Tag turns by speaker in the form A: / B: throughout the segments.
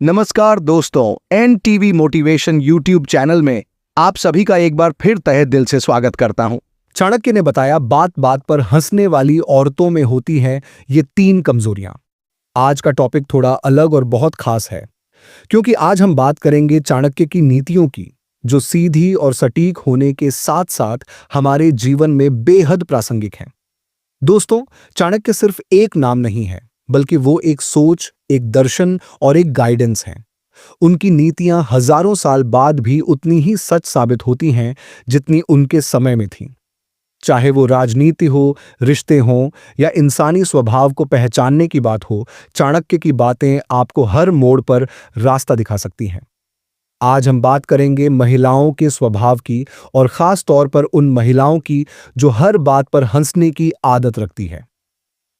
A: नमस्कार दोस्तों, N TV motivation YouTube channel में आप सभी का एक बार फिर तहे दिल से स्वागत करता हूं।
B: चाणक्य ने बताया बात बात पर हंसने वाली औरतों में होती हैं ये 3 कमजोरियां। आज का टॉपिक थोड़ा अलग और बहुत खास है, क्योंकि आज हम बात करेंगे चाणक्य की नीतियों की, जो सीधी और सटीक होने के साथ साथ हमारे जीवन में बेहद प्रासंगिक हैं। दोस्तों, चाणक्य सिर्फ एक नाम नहीं है, बल्कि वो एक सोच, एक दर्शन और एक गाइडेंस है। उनकी नीतियां हजारों साल बाद भी उतनी ही सच साबित होती हैं जितनी उनके समय में थीं। चाहे वो राजनीति हो, रिश्ते हों या इंसानी स्वभाव को पहचानने की बात हो, चाणक्य की बातें आपको हर मोड़ पर रास्ता दिखा सकती हैं। आज हम बात करेंगे महिलाओं के स्वभाव की, और खास तौर पर उन महिलाओं की जो हर बात पर हंसने की आदत रखती है।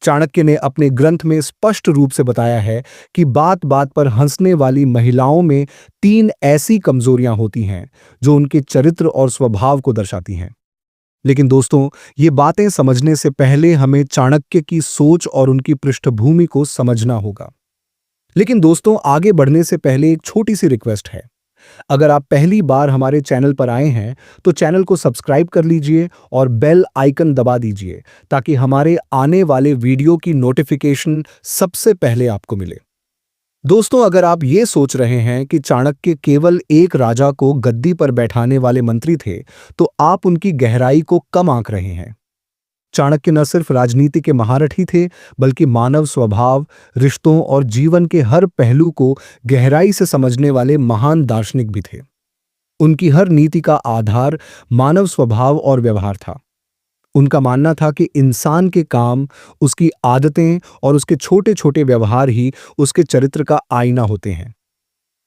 B: चाणक्य ने अपने ग्रंथ में स्पष्ट रूप से बताया है कि बात बात पर हंसने वाली महिलाओं में 3 ऐसी कमजोरियां होती हैं जो उनके चरित्र और स्वभाव को दर्शाती हैं। लेकिन दोस्तों, ये बातें समझने से पहले हमें चाणक्य की सोच और उनकी पृष्ठभूमि को समझना होगा। लेकिन दोस्तों, आगे बढ़ने से पहले एक छोटी सी रिक्वेस्ट है। अगर आप पहली बार हमारे चैनल पर आए हैं तो चैनल को सब्सक्राइब कर लीजिए और बेल आइकन दबा दीजिए, ताकि हमारे आने वाले वीडियो की नोटिफिकेशन सबसे पहले आपको मिले। दोस्तों, अगर आप ये सोच रहे हैं कि चाणक्य केवल एक राजा को गद्दी पर बैठाने वाले मंत्री थे, तो आप उनकी गहराई को कम आंक रहे हैं। चाणक्य न सिर्फ राजनीति के महारथी थे, बल्कि मानव स्वभाव, रिश्तों और जीवन के हर पहलू को गहराई से समझने वाले महान दार्शनिक भी थे। उनकी हर नीति का आधार मानव स्वभाव और व्यवहार था। उनका मानना था कि इंसान के काम, उसकी आदतें और उसके छोटे छोटे व्यवहार ही उसके चरित्र का आईना होते हैं।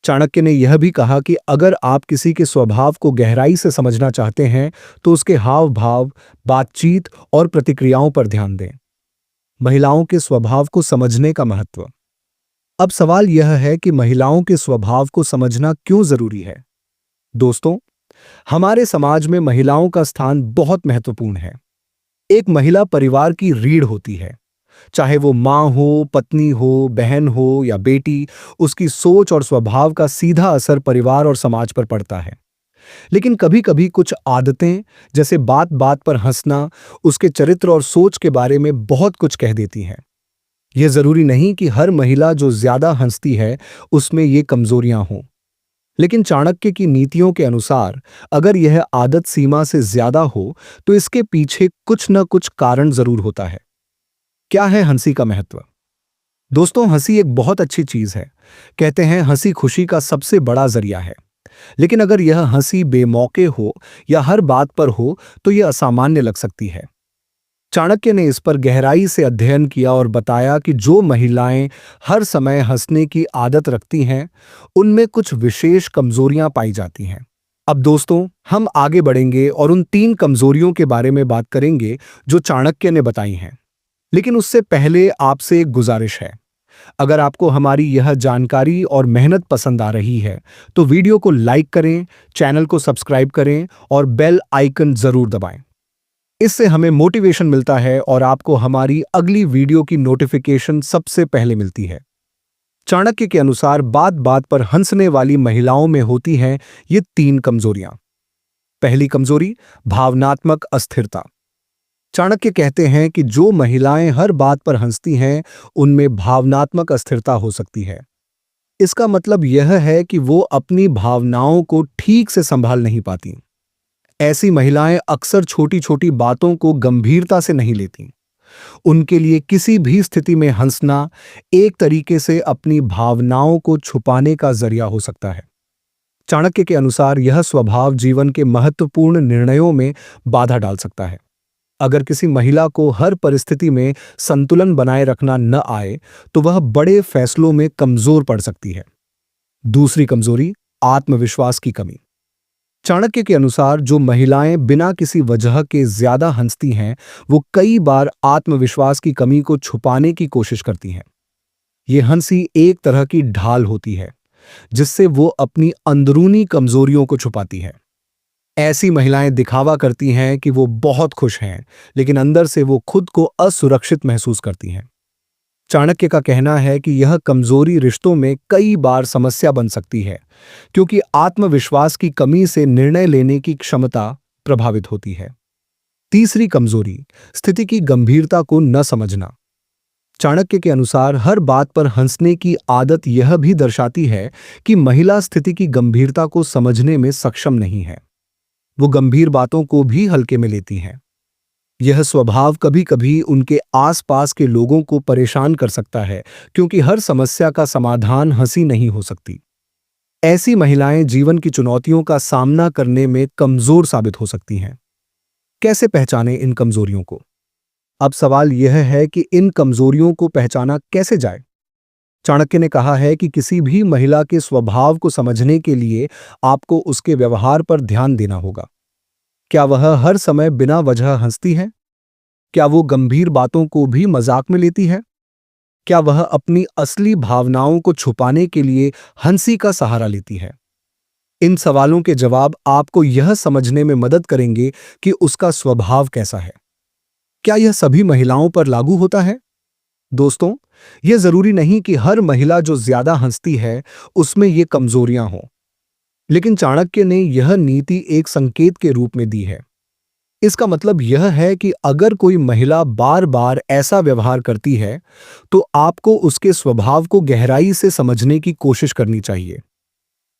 B: चाणक्य ने यह भी कहा कि अगर आप किसी के स्वभाव को गहराई से समझना चाहते हैं तो उसके हाव भाव, बातचीत और प्रतिक्रियाओं पर ध्यान दें। महिलाओं के स्वभाव को समझने का महत्व। अब सवाल यह है कि महिलाओं के स्वभाव को समझना क्यों जरूरी है। दोस्तों, हमारे समाज में महिलाओं का स्थान बहुत महत्वपूर्ण है। एक महिला परिवार की रीढ़ होती है। चाहे वो माँ हो, पत्नी हो, बहन हो या बेटी, उसकी सोच और स्वभाव का सीधा असर परिवार और समाज पर पड़ता है। लेकिन कभी-कभी कुछ आदतें, जैसे बात बात पर हंसना, उसके चरित्र और सोच के बारे में बहुत कुछ कह देती हैं। यह जरूरी नहीं कि हर महिला जो ज्यादा हंसती है उसमें ये कमजोरियां हों। लेकिन चाणक्य की नीतियों के अनुसार अगर यह आदत सीमा से ज्यादा हो तो इसके पीछे कुछ न कुछ कारण जरूर होता है। क्या है हंसी का महत्व? दोस्तों, हंसी एक बहुत अच्छी चीज है। कहते हैं हंसी खुशी का सबसे बड़ा जरिया है। लेकिन अगर यह हंसी बेमौके हो या हर बात पर हो तो यह असामान्य लग सकती है। चाणक्य ने इस पर गहराई से अध्ययन किया और बताया कि जो महिलाएं हर समय हंसने की आदत रखती हैं, उनमें कुछ विशेष कमजोरियां पाई जाती हैं। अब दोस्तों, हम आगे बढ़ेंगे और उन 3 कमजोरियों के बारे में बात करेंगे जो चाणक्य ने बताई हैं। लेकिन उससे पहले आपसे एक गुजारिश है। अगर आपको हमारी यह जानकारी और मेहनत पसंद आ रही है तो वीडियो को लाइक करें, चैनल को सब्सक्राइब करें और बेल आइकन जरूर दबाएं। इससे हमें मोटिवेशन मिलता है और आपको हमारी अगली वीडियो की नोटिफिकेशन सबसे पहले मिलती है। चाणक्य के अनुसार बात बात पर हंसने वाली महिलाओं में होती हैं ये 3 कमजोरियां। पहली कमजोरी, भावनात्मक अस्थिरता। चाणक्य कहते हैं कि जो महिलाएं हर बात पर हंसती हैं, उनमें भावनात्मक अस्थिरता हो सकती है। इसका मतलब यह है कि वो अपनी भावनाओं को ठीक से संभाल नहीं पाती। ऐसी महिलाएं अक्सर छोटी छोटी बातों को गंभीरता से नहीं लेती। उनके लिए किसी भी स्थिति में हंसना एक तरीके से अपनी भावनाओं को छुपाने का जरिया हो सकता है। चाणक्य के अनुसार यह स्वभाव जीवन के महत्वपूर्ण निर्णयों में बाधा डाल सकता है। अगर किसी महिला को हर परिस्थिति में संतुलन बनाए रखना न आए तो वह बड़े फैसलों में कमजोर पड़ सकती है। दूसरी कमजोरी, आत्मविश्वास की कमी। चाणक्य के अनुसार जो महिलाएं बिना किसी वजह के ज्यादा हंसती हैं, वो कई बार आत्मविश्वास की कमी को छुपाने की कोशिश करती हैं। ये हंसी एक तरह की ढाल होती है, जिससे वो अपनी अंदरूनी कमजोरियों को छुपाती हैं। ऐसी महिलाएं दिखावा करती हैं कि वो बहुत खुश हैं, लेकिन अंदर से वो खुद को असुरक्षित महसूस करती हैं। चाणक्य का कहना है कि यह कमजोरी रिश्तों में कई बार समस्या बन सकती है, क्योंकि आत्मविश्वास की कमी से निर्णय लेने की क्षमता प्रभावित होती है। तीसरी कमजोरी, स्थिति की गंभीरता को न समझना। चाणक्य के अनुसार हर बात पर हंसने की आदत यह भी दर्शाती है कि महिला स्थिति की गंभीरता को समझने में सक्षम नहीं है। वो गंभीर बातों को भी हल्के में लेती हैं। यह स्वभाव कभी कभी उनके आसपास के लोगों को परेशान कर सकता है, क्योंकि हर समस्या का समाधान हंसी नहीं हो सकती। ऐसी महिलाएं जीवन की चुनौतियों का सामना करने में कमजोर साबित हो सकती हैं। कैसे पहचानें इन कमजोरियों को? अब सवाल यह है कि इन कमजोरियों को पहचाना कैसे जाए। चाणक्य ने कहा है कि किसी भी महिला के स्वभाव को समझने के लिए आपको उसके व्यवहार पर ध्यान देना होगा। क्या वह हर समय बिना वजह हंसती है? क्या वो गंभीर बातों को भी मजाक में लेती है? क्या वह अपनी असली भावनाओं को छुपाने के लिए हंसी का सहारा लेती है? इन सवालों के जवाब आपको यह समझने में मदद करेंगे कि उसका स्वभाव कैसा है। क्या यह सभी महिलाओं पर लागू होता है? दोस्तों, यह जरूरी नहीं कि हर महिला जो ज्यादा हंसती है उसमें ये कमजोरियां हों। लेकिन चाणक्य ने यह नीति एक संकेत के रूप में दी है। इसका मतलब यह है कि अगर कोई महिला बार बार ऐसा व्यवहार करती है, तो आपको उसके स्वभाव को गहराई से समझने की कोशिश करनी चाहिए।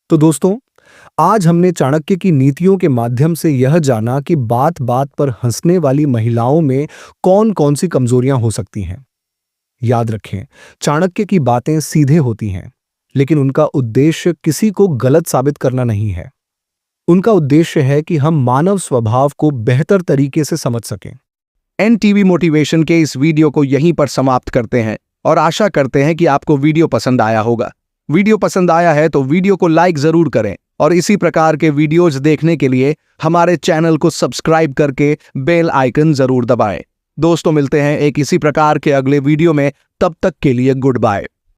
B: तो दोस्तों, आज हमने चाणक्य की नीतियों के माध्यम से यह जाना कि बात बात पर हंसने वाली महिलाओं में कौन कौन सी कमजोरियां हो सकती हैं। याद रखें, चाणक्य की बातें सीधे होती हैं, लेकिन उनका उद्देश्य किसी को गलत साबित करना नहीं है। उनका उद्देश्य है कि हम मानव स्वभाव को बेहतर तरीके से समझ सकें।
A: एनटीवी मोटिवेशन के इस वीडियो को यहीं पर समाप्त करते हैं और आशा करते हैं कि आपको वीडियो पसंद आया होगा। वीडियो पसंद आया है तो वीडियो को लाइक जरूर करें और इसी प्रकार के वीडियोज देखने के लिए हमारे चैनल को सब्सक्राइब करके बेल आइकन जरूर दबाएं। दोस्तों, मिलते हैं एक इसी प्रकार के अगले वीडियो में। तब तक के लिए गुड बाय।